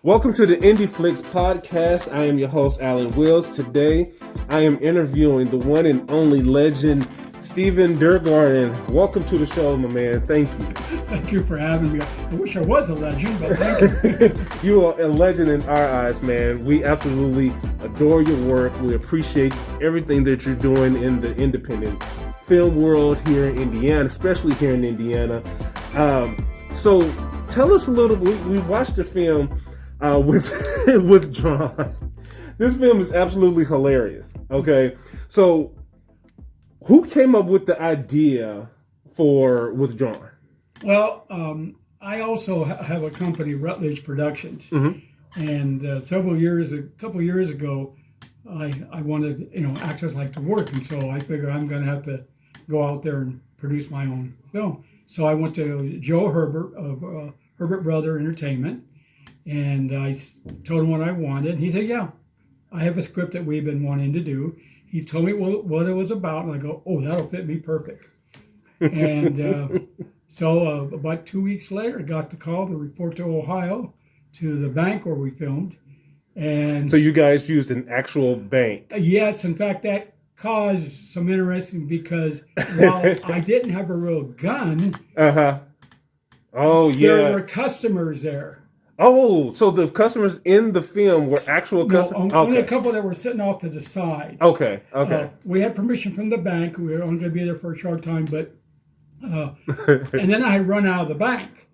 Welcome to the Indie Flix Podcast. I am your host, Alan Wills. Today, I am interviewing the one and only legend, Steven Durgarn. Welcome to the show, my man. Thank you. Thank you for having me. I wish I was a legend, but thank you. You are a legend in our eyes, man. We absolutely adore your work. We appreciate everything that you're doing in the independent film world here in Indiana, especially here in Indiana. So tell us a little. We watched the film with Withdrawn. This film is absolutely hilarious. Okay, so who came up with the idea for Withdrawn? Well, I also have a company, Rutledge Productions, and a couple years ago, I wanted, actors like to work, and so I figured I'm going to have to go out there and produce my own film. So I went to Joe Herbert of Herbert Brother Entertainment, and I told him what I wanted. And he said, "Yeah, I have a script that we've been wanting to do." He told me what it was about, and I go, "Oh, that'll fit me perfect." And so about 2 weeks later, I got the call to report to Ohio, to the bank where we filmed. And so you guys used an actual bank? Yes, in fact, that caused some interesting because while I didn't have a real gun, oh yeah, there were customers there. Oh, so the customers in the film were actual customers? No, only a couple that were sitting off to the side. Okay. We had permission from the bank. We were only going to be there for a short time, but and then I run out of the bank.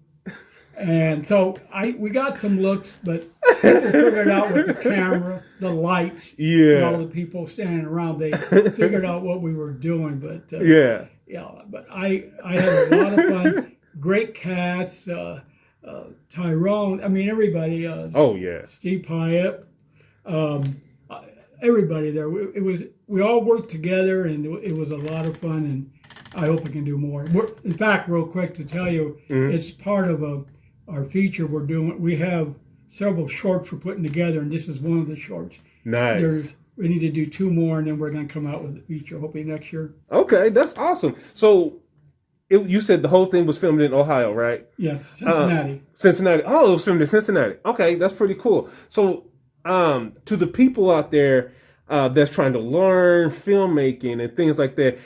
And so we got some looks, but people figured out with the camera, the lights, and all the people standing around, they figured out what we were doing. But but I had a lot of fun. Great cast. Tyrone, everybody. Steve Hyatt, everybody there. We all worked together, and it was a lot of fun. And I hope we can do more. In fact, real quick to tell you, it's part of our feature we're doing. We have several shorts we're putting together, and this is one of the shorts. Nice. We need to do 2 more, and then we're going to come out with a feature hopefully next year. Okay, that's awesome. So. You said the whole thing was filmed in Ohio, right? Yes, Cincinnati. Cincinnati. Oh, it was filmed in Cincinnati. Okay, that's pretty cool. So, to the people out there that's trying to learn filmmaking and things like that,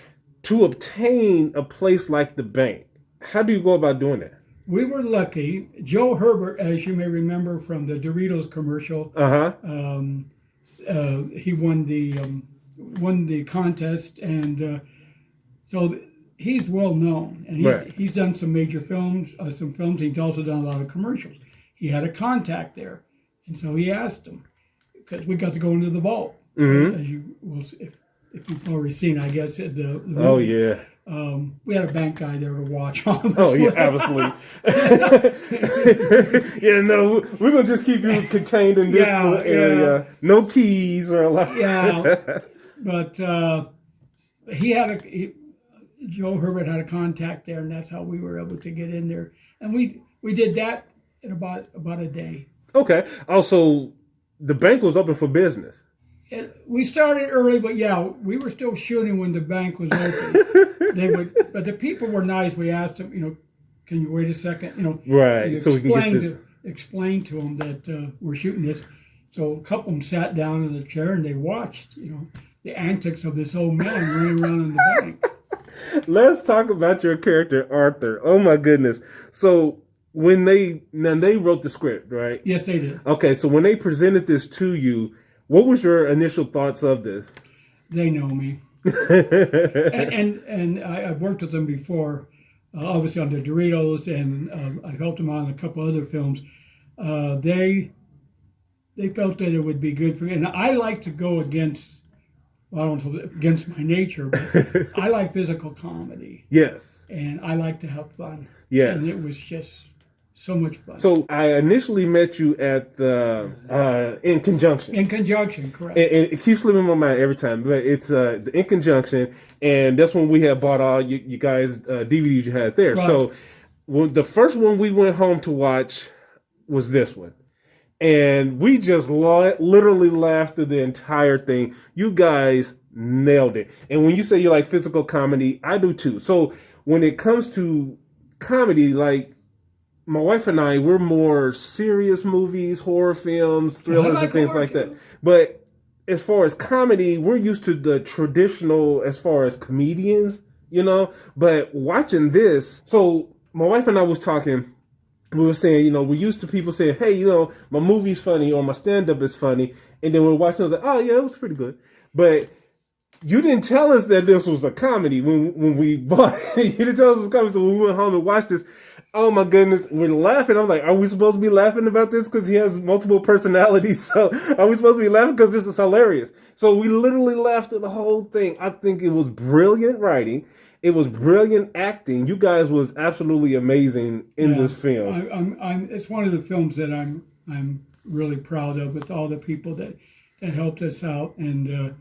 to obtain a place like the bank, how do you go about doing that? We were lucky. Joe Herbert, as you may remember from the Doritos commercial, he won the contest, and so. He's well known, and he's done some major films, He's also done a lot of commercials. He had a contact there, and so he asked him, because we got to go into the vault, as you will, if you've already seen, I guess. The movie. Oh yeah. We had a bank guy there to watch on. Oh yeah, obviously. We're gonna just keep you contained in this little area. Yeah. No keys or a lot. Yeah, but Joe Herbert had a contact there, and that's how we were able to get in there. And we did that in about a day. Okay. Also, the bank was open for business. We started early, but we were still shooting when the bank was open. But the people were nice. We asked them, can you wait a second? Right. So we can get this. Explain to them that we're shooting this. So a couple of them sat down in a chair and they watched, the antics of this old man running around in the bank. Let's talk about your character, Arthur. Oh my goodness. So when they wrote the script, right? Yes, they did. Okay, so when they presented this to you, what was your initial thoughts of this? They know me. and I've worked with them before, obviously on the Doritos, and I helped them on a couple other films. They felt that it would be good for me. And I like to go against my nature, but I like physical comedy. Yes. And I like to have fun. Yes. And it was just so much fun. So I initially met you at the In Conjunction. In Conjunction, correct. And it keeps slipping my mind every time, but it's the In Conjunction, and that's when we had bought all you guys DVDs you had there. Right. So the first one we went home to watch was this one. And we just literally laughed through the entire thing. You guys nailed it. And when you say you like physical comedy, I do too. So when it comes to comedy, like, my wife and I, we're more serious movies, horror films, thrillers, and things like that. But as far as comedy, we're used to the traditional as far as comedians, you know. But watching this, so my wife and I was talking. We were saying, you know, we're used to people saying, hey, you know, my movie's funny or my stand-up is funny. And then we're watching, I was like, oh, yeah, it was pretty good. But you didn't tell us that this was a comedy when we bought it. You didn't tell us it was a comedy. So when we went home and watched this, oh my goodness, we're laughing. I'm like, are we supposed to be laughing about this because he has multiple personalities? So are we supposed to be laughing because this is hilarious? So we literally laughed at the whole thing. I think it was brilliant writing. It was brilliant acting. You guys was absolutely amazing in this film. It's one of the films that I'm really proud of, with all the people that helped us out, and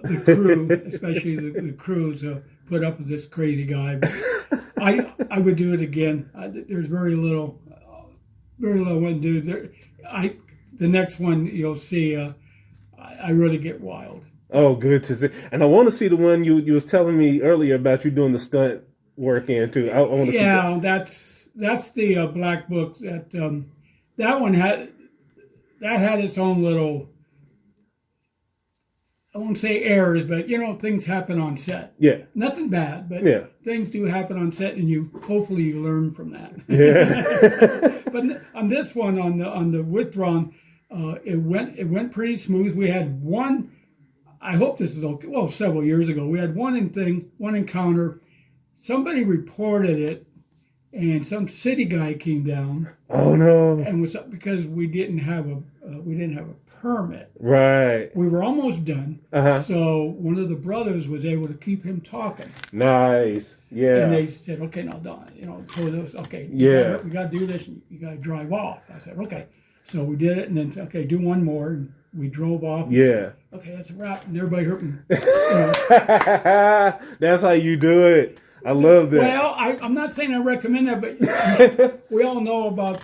the crew, especially the crew, to put up with this crazy guy. But I would do it again. There's very little I wouldn't do. The next one you'll see, I really get wild. Oh, good to see. And I want to see the one you was telling me earlier about you doing the stunt work in too. I want to see that. That's the Black Book. That one had its own little, I won't say errors, but you know, things happen on set. Yeah. Nothing bad, but things do happen on set, and hopefully you learn from that. Yeah. But on this one, on the Withdrawn, it went pretty smooth. We had one. I hope this is okay. Well, several years ago, we had one encounter. Somebody reported it, and some city guy came down. Oh no! And was because we didn't have a permit. Right. We were almost done. So one of the brothers was able to keep him talking. Nice. Yeah. And they said, "Okay, now Don, you know, told us, okay, yeah, we got to do this. And you got to drive off." I said, "Okay." So we did it, and then okay, do one more. And we drove off. Yeah. Okay, that's a wrap. And everybody hurting. That's how you do it. I love that. Well, I'm not saying I recommend that, but we all know about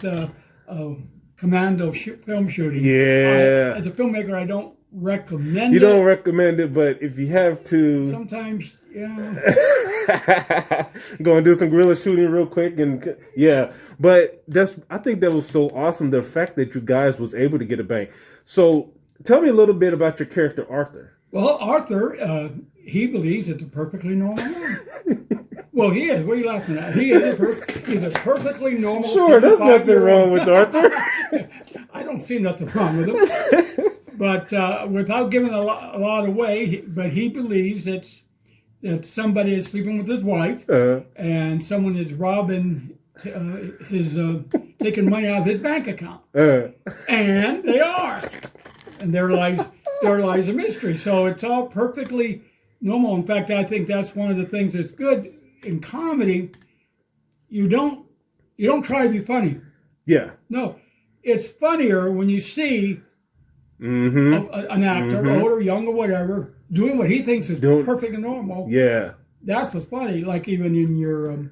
commando film shooting. Yeah. As a filmmaker, I don't recommend it. You don't recommend it, but if you have to... Sometimes, yeah. Go and do some guerrilla shooting real quick, and yeah. But I think that was so awesome, the fact that you guys was able to get a bang. So tell me a little bit about your character, Arthur. Well, Arthur, he believes it's a perfectly normal man. Well, he is. What are you laughing at? He's a perfectly normal. Sure, there's nothing wrong with Arthur. I don't see nothing wrong with him. But without giving a lot away, but he believes that somebody is sleeping with his wife, and someone is robbing taking money out of his bank account, and they are, and there lies a mystery. So it's all perfectly normal. In fact, I think that's one of the things that's good in comedy. You don't try to be funny. Yeah. No, it's funnier when you see an actor, old or young or whatever, doing what he thinks is perfect and normal. Yeah. That's what's funny. Like even in your,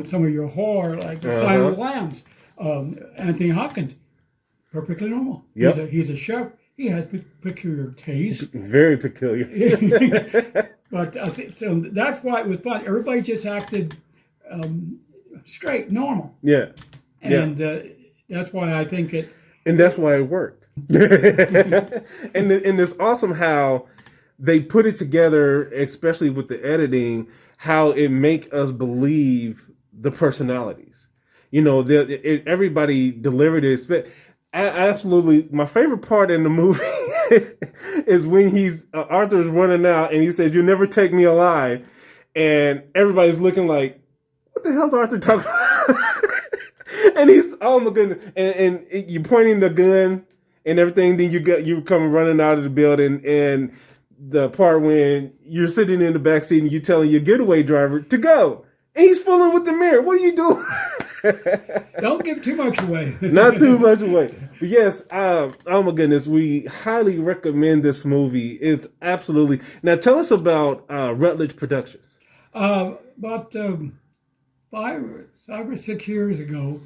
some of your horror, like the Silence of the Lambs, Anthony Hopkins, perfectly normal. Yep. He's a chef. He has peculiar taste. Very peculiar. But I think so. That's why it was fun. Everybody just acted straight, normal. Yeah. And that's why I think it. And that's why it worked. and it's awesome how they put it together, especially with the editing, how it make us believe the personalities. You know, everybody delivered it. Absolutely, my favorite part in the movie is when Arthur's running out and he says, "You'll never take me alive," and everybody's looking like, "What the hell's Arthur talking about?" And he's, oh my goodness, and you're pointing the gun and everything. Then you come running out of the building, and the part when you're sitting in the back seat and you're telling your getaway driver to go, and he's fooling with the mirror. What are you doing? Don't give too much away. Not too much away. But yes, oh my goodness, we highly recommend this movie. It's absolutely. Now tell us about Rutledge Productions. About 5 or 6 years ago,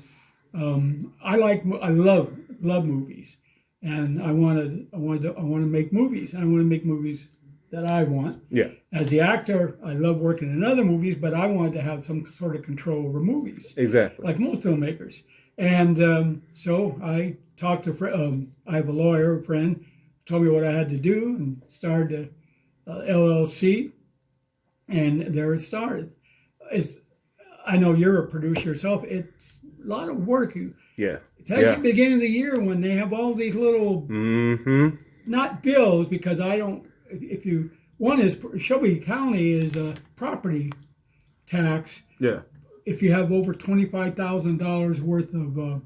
I love movies, and I want to make movies. I want to make movies that I want. Yeah. As the actor, I love working in other movies, but I wanted to have some sort of control over movies. Exactly. Like most filmmakers. And so I talked to, I have a lawyer, a friend, told me what I had to do and started a LLC. And there it started. I know you're a producer yourself. It's a lot of work. Yeah. Especially at the beginning of the year when they have all these little, not bills, because I don't, if you, one is, Shelby County is a property tax. Yeah. If you have over $25,000 worth of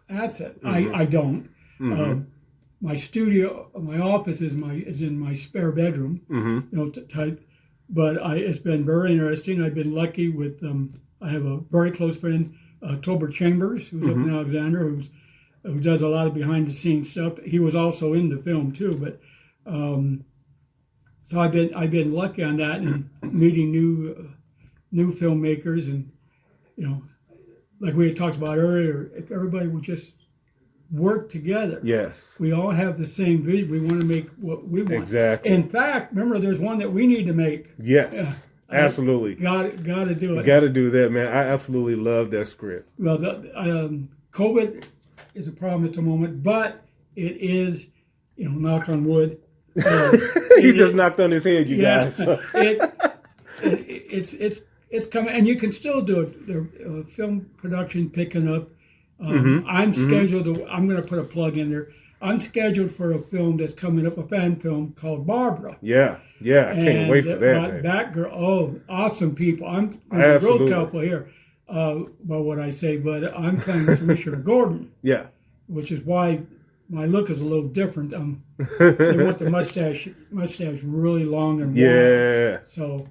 asset. I don't. My studio, my office is in my spare bedroom, type. But it's been very interesting. I've been lucky with, I have a very close friend, Tolbert Chambers, who's up in Alexander, who does a lot of behind the scenes stuff. He was also in the film too, but so I've been lucky on that and meeting new filmmakers, and like we had talked about earlier, if everybody would just work together. Yes. We all have the same vision. We want to make what we want. Exactly. In fact, remember, there's one that we need to make. Yes. Absolutely. Got to do it. Got to do that, man. I absolutely love that script. Well, COVID is a problem at the moment, but it is, knock on wood. He just knocked on his head, you guys. It's coming, and you can still do it. The film production picking up. I'm scheduled to. I'm going to put a plug in there. I'm scheduled for a film that's coming up, a fan film called Barbara. Yeah. I can't wait for that. That girl, awesome people. I'm going to be real careful here about what I say, but I'm playing with Richard Gordon. Yeah. Which is why my look is a little different. They want the mustache really long and wide. Yeah. So.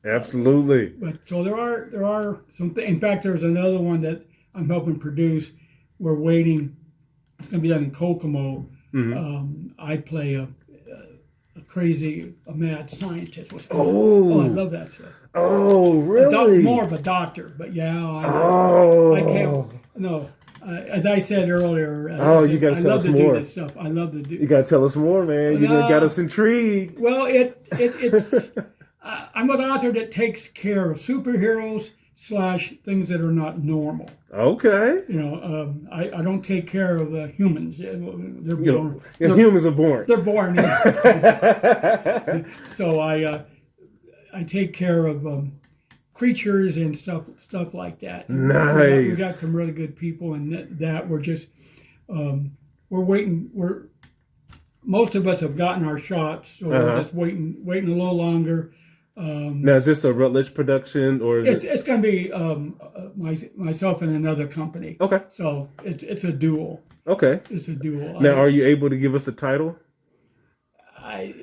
Absolutely. But so there are some things. In fact, there's another one that I'm helping produce. We're waiting. It's going to be done in Kokomo. I play a mad scientist. Oh, I love that stuff. Oh, really? More of a doctor, but yeah. I can't. No, as I said earlier. You got to tell us more. I love to do this stuff. I love to do. You got to tell us more, man. You got us intrigued. Well, it's. I'm an author that takes care of superheroes / things that are not normal. Okay. I don't take care of humans. They're born. Humans are born. They're born. So I take care of creatures and stuff like that. Nice. We got some really good people, and that we're just we're waiting. Most of us have gotten our shots, so we're just waiting a little longer. Now, is this a Rutledge production, or it's going to be myself and another company? Okay. So it's a duel. Okay. It's a duel. Now, are you able to give us a title? I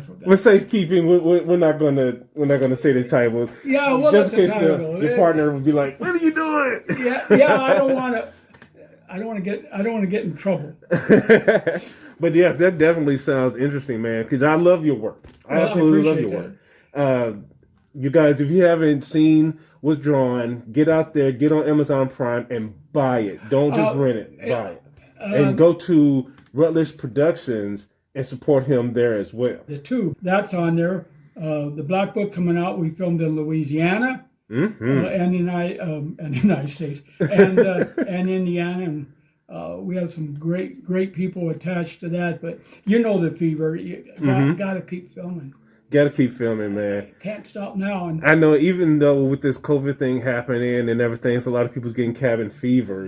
forgot. We're safekeeping. We're not gonna say the title. Yeah, well, just in case your partner would be like, "What are you doing?" Yeah. I don't want to get in trouble. But yes, that definitely sounds interesting, man. Because I love your work. I absolutely love your work. You guys, if you haven't seen Withdrawn, get out there, get on Amazon Prime, and buy it. Don't just rent it, buy it. And go to Rutledge Productions and support him there as well. The Tube, that's on there. The Black Book coming out, we filmed in Louisiana and the United States and Indiana, and we have some great people attached to that. But the fever, you got to keep filming. Got to keep filming, man. Can't stop now. And I know, even though with this COVID thing happening and everything, so a lot of people's getting cabin fever.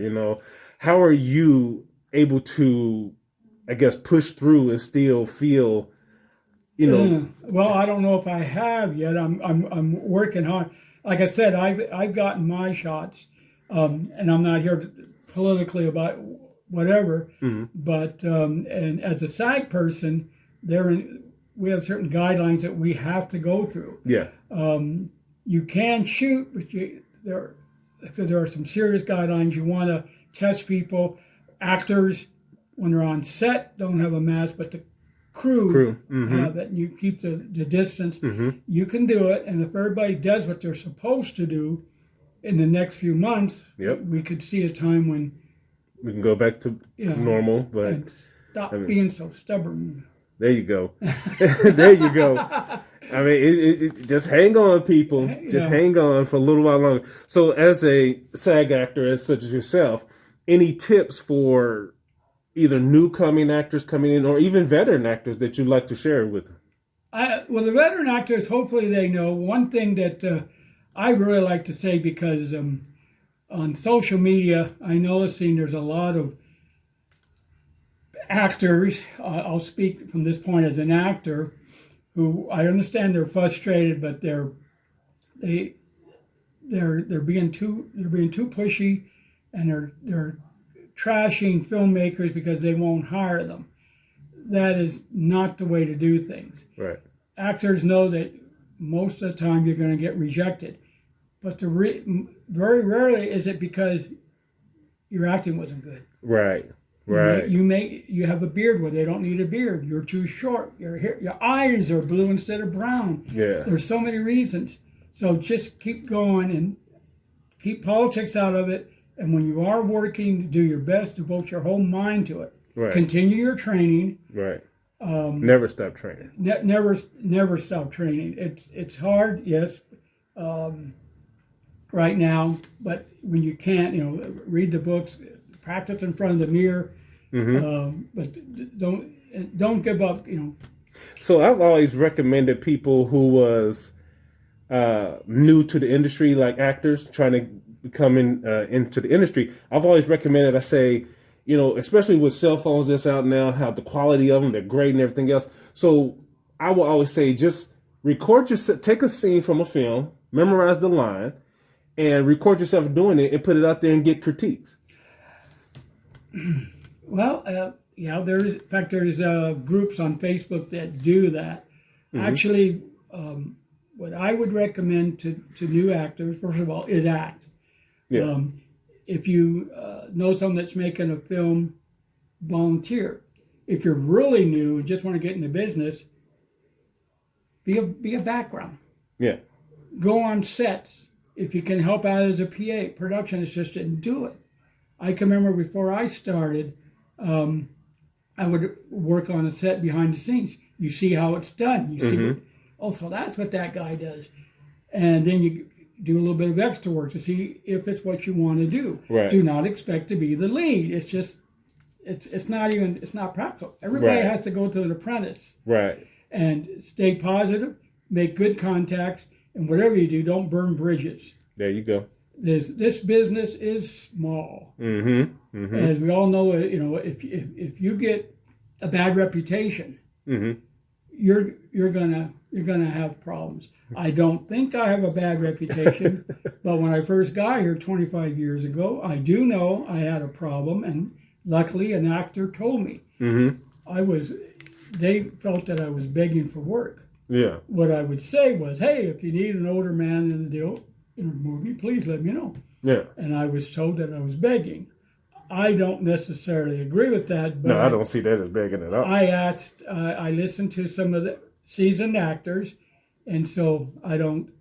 How are you able to, I guess, push through and still feel, Well, I don't know if I have yet. I'm working hard. Like I said, I've gotten my shots, and I'm not here politically about whatever. But and as a SAG person, we have certain guidelines that we have to go through. Yeah. You can shoot, but there are some serious guidelines. You want to test people. Actors, when they're on set, don't have a mask, but the crew have it. And you keep the distance. You can do it, and if everybody does what they're supposed to do in the next few months, we could see a time when we can go back to normal. But stop being so stubborn. There you go. There you go. I mean, just hang on, people. Just hang on for a little while longer. So, as a SAG actor, as such as yourself, any tips for either new coming actors coming in, or even veteran actors that you'd like to share with them? Well, the veteran actors, hopefully they know one thing that I really like to say, because on social media, I noticing there's a lot of actors. I'll speak from this point as an actor, who I understand they're frustrated, but they're being too pushy, and they're trashing filmmakers because they won't hire them. That is not the way to do things. Right. Actors know that most of the time you're going to get rejected, but very rarely is it because your acting wasn't good. Right. Right. You have a beard where they don't need a beard. You're too short. Your eyes are blue instead of brown. Yeah. There's so many reasons. So just keep going and keep politics out of it. And when you are working, do your best, devote your whole mind to it. Right. Continue your training. Right. Never stop training. Never stop training. It's hard, yes, right now. But when you can't, read the books, practice in front of the mirror. Mm-hmm. But don't give up. So I've always recommended people who was new to the industry, like actors trying to come into the industry. I've always recommended. I say, especially with cell phones that's out now, how the quality of them, they're great and everything else. So I will always say, just record yourself, take a scene from a film, memorize the line, and record yourself doing it and put it out there and get critiques. Well, there's groups on Facebook that do that. Mm-hmm. Actually, what I would recommend to new actors, first of all, is act. Yeah. If you know someone that's making a film, volunteer. If you're really new and just want to get into business, be a background. Yeah. Go on sets. If you can help out as a PA, production assistant, do it. I can remember before I started, I would work on a set behind the scenes. You see how it's done. You see, so that's what that guy does. And then you do a little bit of extra work to see if it's what you want to do. Right. Do not expect to be the lead. It's just, it's not practical. Everybody has to go through an apprentice. Right. And stay positive, make good contacts, and whatever you do, don't burn bridges. There you go. This business is small. Mm-hmm. Mm-hmm. As we all know, if you get a bad reputation, you're gonna have problems. I don't think I have a bad reputation, but when I first got here 25 years ago, I do know I had a problem, and luckily an actor told me. Mm-hmm. They felt that I was begging for work. Yeah. What I would say was, hey, if you need an older man in a movie, please let me know. Yeah. And I was told that I was begging. I don't necessarily agree with that, but no, I don't see that as begging at all. I listened to some of the seasoned actors, and so I don't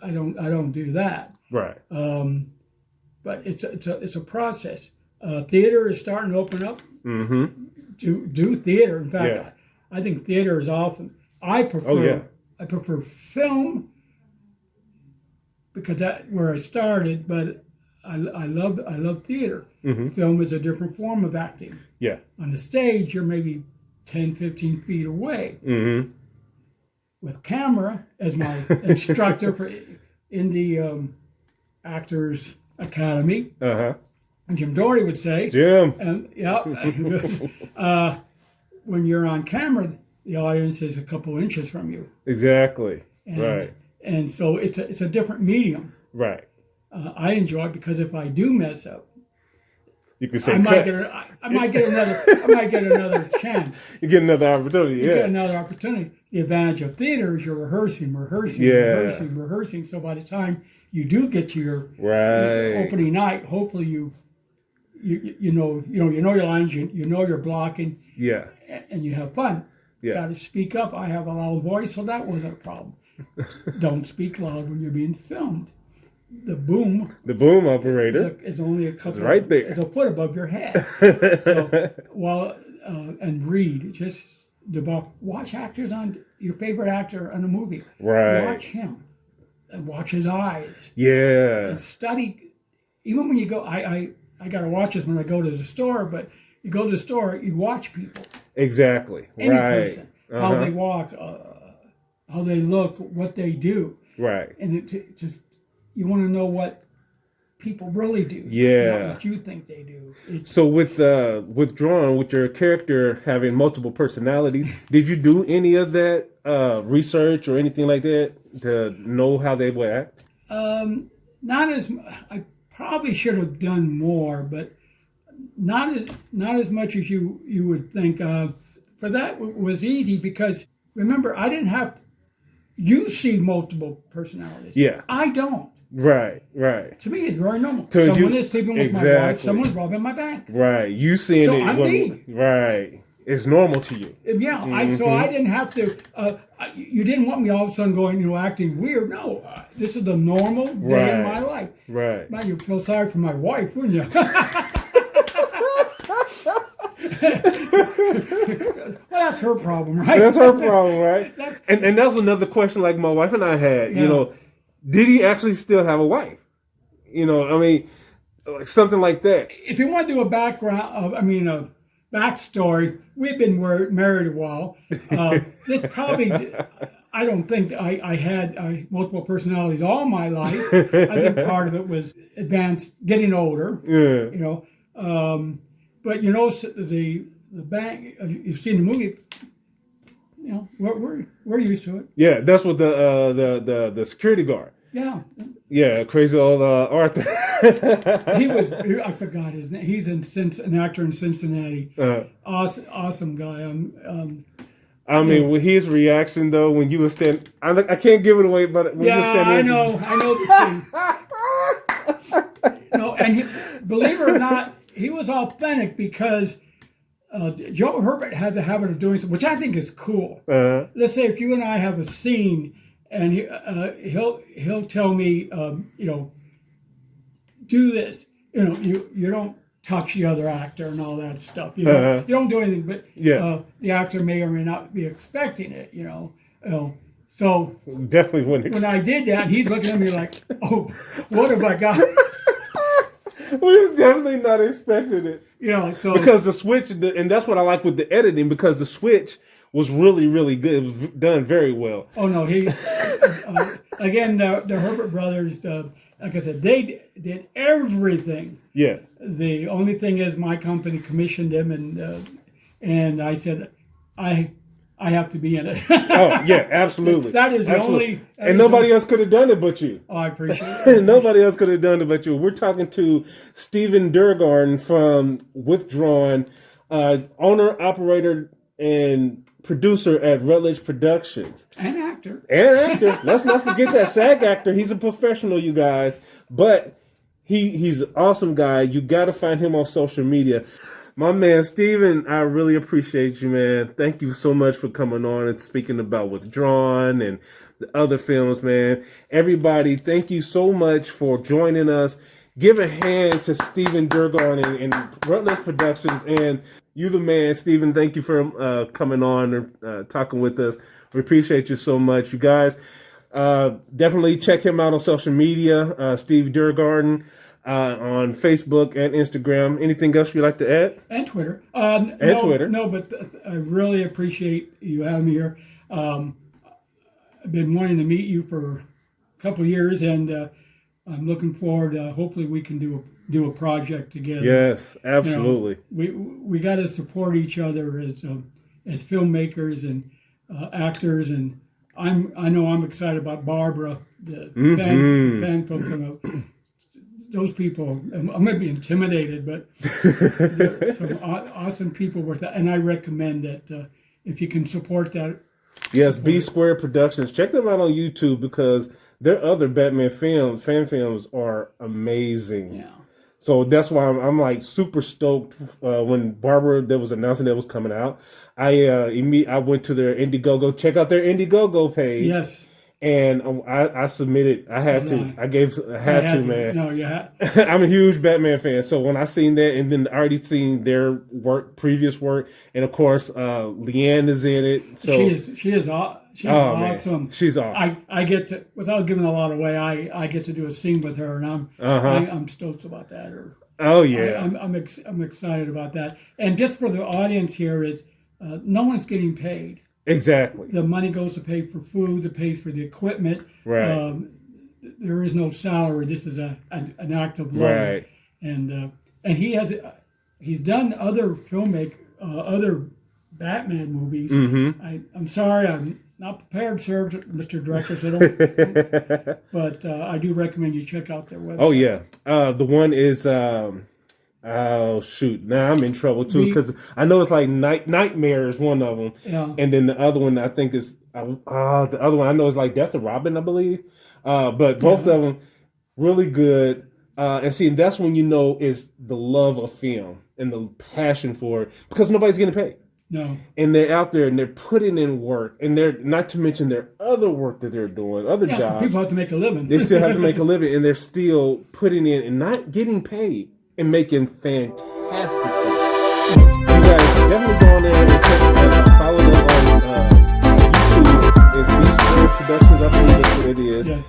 do that. Right. But it's a process. Theater is starting to open up. Mm-hmm. Do theater. In fact, I think theater is awesome. I prefer film because that's where I started, but I love theater. Mm-hmm. Film is a different form of acting. Yeah. On the stage, you're maybe 10, 15 feet away. Mm-hmm. With camera, as my instructor for Indie Actors Academy, Jim Doherty would say. Jim. And when you're on camera, the audience is a couple inches from you. Exactly. Right. And so it's a different medium. Right. I enjoy it because if I do mess up, you can say I might get another chance. You get another opportunity. You get another opportunity. The advantage of theater is you're rehearsing. So by the time you do get to your opening night, hopefully you know your lines, you know your blocking. Yeah. And you have fun. Yeah. Got to speak up. I have a loud voice, so that wasn't a problem. Don't speak loud when you're being filmed. The boom operator is only a couple. It's right there. It's a foot above your head. So and read. Just watch actors on your favorite actor on a movie. Right. Watch him and watch his eyes. Yeah. And study. Even when you go, I got to watch this when I go to the store, but you go to the store, you watch people. Exactly. Any Right. person. How they walk, how they look, what they do. Right. And you want to know what people really do. Yeah. Not what you think they do. So with Withdrawn, with your character having multiple personalities, did you do any of that research or anything like that to know how they would act? Not as I probably should have done more, but not as much as you would think. For that was easy because remember I didn't have. You see multiple personalities. Yeah. I don't. Right. Right. To me, it's very normal. So Someone is sleeping with my wife. Exactly. Someone's robbing my bank. Right. You seeing So it. I'm me. Right. It's normal to you. Yeah. I didn't have to. You didn't want me all of a sudden going, acting weird. No, this is the normal day in my life. Right. Man, you'd feel sorry for my wife, wouldn't you? Well, that's her problem, right? That's her problem, right? And that was another question like my wife and I had, did he actually still have a wife? Like something like that. If you want to do a background, a backstory, we've been married a while. This probably, I don't think I had multiple personalities all my life. I think part of it was getting older. Yeah. But the bank, you've seen the movie. We're used to it. Yeah, that's what the security guard. Yeah. Yeah, crazy old Arthur. I forgot his name. He's an actor in Cincinnati. Awesome guy. With his reaction though, when you were standing, I can't give it away, but when you were standing, I know the scene. And believe it or not, he was authentic because Joe Herbert has a habit of doing something, which I think is cool. Let's say if you and I have a scene, and he'll tell me, do this. You don't touch the other actor and all that stuff. You don't do anything, but the actor may or may not be expecting it. So definitely wouldn't. When I did that, he's looking at me like, "Oh, what have I got?" We was definitely not expecting it. So because the switch, and that's what I like with the editing, because the switch was really, really good. It was done very well. Oh no, he again the Herbert brothers. Like I said, they did everything. Yeah. The only thing is, my company commissioned them, and I said, I have to be in it. Oh yeah, absolutely. That is the only. And nobody else could have done it but you. Oh, I appreciate it. Nobody else could have done it but you. We're talking to Steven Durgarn from Withdrawn, owner, operator, and producer at Rutledge Productions. And actor. Let's not forget that SAG actor. He's a professional, you guys. But he's an awesome guy. You got to find him on social media. My man, Steven, I really appreciate you, man. Thank you so much for coming on and speaking about Withdrawn and the other films, man. Everybody, thank you so much for joining us. Give a hand to Steven Durgarn and Rutledge Productions. And you the man, Steven. Thank you for coming on and talking with us. We appreciate you so much. You guys, definitely check him out on social media, Steve Durgarn, on Facebook and Instagram. Anything else you'd like to add? And Twitter. Twitter. No, but I really appreciate you having me here. I've been wanting to meet you for a couple of years, and I'm looking forward. Hopefully, we can do a project together. Yes, absolutely. We got to support each other as filmmakers and actors, and I know I'm excited about Barbara, the fan film coming up. Those people, I'm going to be intimidated, but some awesome people with that, and I recommend that if you can support that. Yes, B Square Productions. Check them out on YouTube because their other Batman fan films are amazing. Yeah. So that's why I'm like super stoked when Barbara was announcing that was coming out. I went to their Indiegogo. Check out their Indiegogo page. Yes. And I submitted. I had to. I had to, man. No, you had. I'm a huge Batman fan. So when I seen that, and then I already seen their previous work, and of course, Leanne is in it. So She is awesome. Man. She's awesome. I get to, without giving a lot away, I get to do a scene with her, and I'm stoked about that. I'm excited about that. And just for the audience here, is no one's getting paid. Exactly. The money goes to pay for food, to pay for the equipment. Right. There is no salary. This is an act of love. Right. And he's done other other Batman movies. Mm-hmm. I'm sorry, I'm not prepared, sir, Mr. Director. So but I do recommend you check out their website. Oh yeah. The one is. Oh shoot! Now I'm in trouble too because I know it's like Nightmare is one of them, and then the other one I think is the other one I know is like Death of Robin, I believe. But both of them really good, and see that's when you know is the love of film and the passion for it because nobody's getting paid. No, and they're out there and they're putting in work, and they're not to mention their other work that they're doing, other jobs. People have to make a living. They still have to make a living, and they're still putting in and not getting paid. And making fantastic things. You guys definitely go on there and follow them on YouTube. It's Withdrawn Productions, I believe that's what it is. Yes.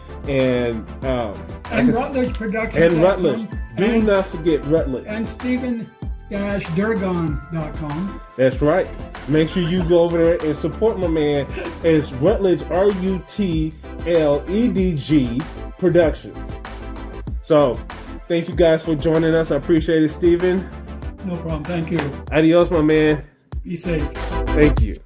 And Rutledge Productions. And Rutledge. Do not forget Rutledge. And Steven Durgarn.com. That's right. Make sure you go over there and support my man. It's Rutledge, Rutledg Productions. So, thank you guys for joining us. I appreciate it, Steven. No problem. Thank you. Adios, my man. Be safe. Thank you.